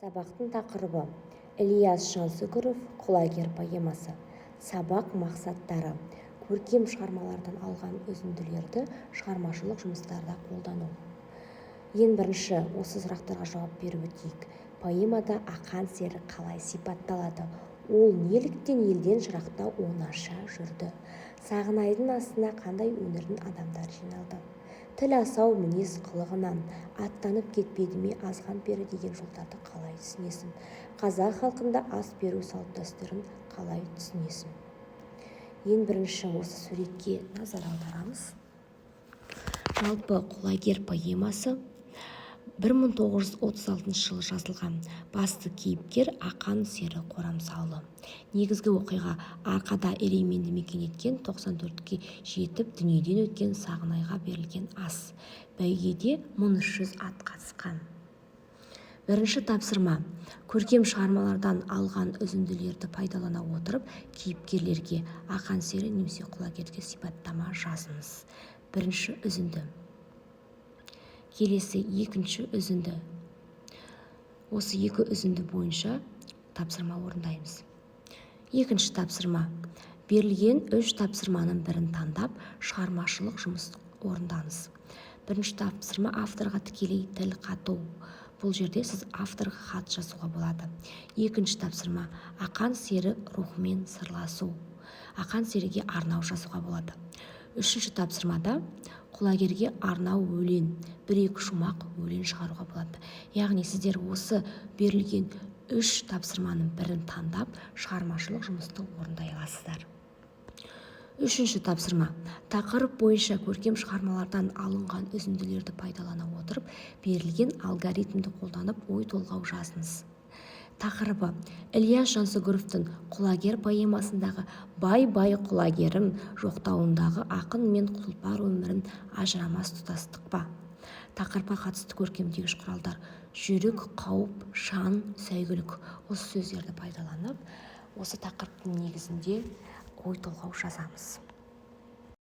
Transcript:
Сабақтың тақырыбы Ілияс Жансүгіров «Құлагер» поэмасы. Сабақ мақсаттары: көркем шығармалардан алған үзінділерді шығармашылық жұмыстарда қолдану. Ең бірінші осы сұрақтарға жауап беріп өтейік. Поэмада ақан сері қалай сипатталады? Ол неліктен елден жырақта оңаша жүрді? Сағынайдың астына қандай өңірдің адамдар жиналды? Тіл асау мінез қылығынан аттанып кетпеді ме азған пері деген жолдарды қалай түсінесің? Қазақ халқында ас беру салт-дәстүрін қалай түсінесің? Ең бірінші осы суретке назар аударамыз. Жалпы «Құлагер» поэмасы 1936 жылы жазылған. Басты кейіпкер ақан сері Қорамсаулы. Негізгі оқиға арқада Ерейменді мекен еткен 94-ке жетіп дүниеден өткен Сағынайға берілген ас. Бәйгеде 1300 ат қатысқан. Бірінші тапсырма: көркем шығармалардан алған үзінділерді пайдалана отырып, кейіпкерлерге ақан сері немесе құлагерге сипаттама жазыңыз. Бірінші үзінді. Келесі екінші үзінді. Осы екі үзінді бойынша тапсырма орындаймыз. Екінші тапсырма: берілген 3 тапсырманың бірін таңдап, шығармашылық жұмыс орындаңыз. Бірінші тапсырма: авторға тікелей тіл қату. Бұл жерде сіз авторға хат жазуға болады. Екінші тапсырма: ақан сері рухымен сырласу. Ақан серіге арнау жазуға болады. Үшінші тапсырмада құлагерге арнау өлең, 1-2 шумақ өлең шығаруға болады. Яғни сіздер осы берілген 3 тапсырманың бірін таңдап, шығармашылық жұмысты орындай аласыздар. Үшінші тапсырма: тақырып бойынша көркем шығармалардан алынған үзінділерді пайдалана отырып, берілген алгоритмді қолданып ой толғау жазыңыз. Тақырыбы: Ілияс Жансүгіровтің «Құлагер» поэмасындағы бай-бай құлагерім жоқтауындағы ақын мен тұлпар өмірін ажырамас тұтастық па? Тақырыпқа қатысты көркемдегіш құралдар: жүйрік, қауіп, шан, сәйгүлік. Осы сөздерді пайдаланып, осы тақырыптың негізінде ой толғау жазамыз.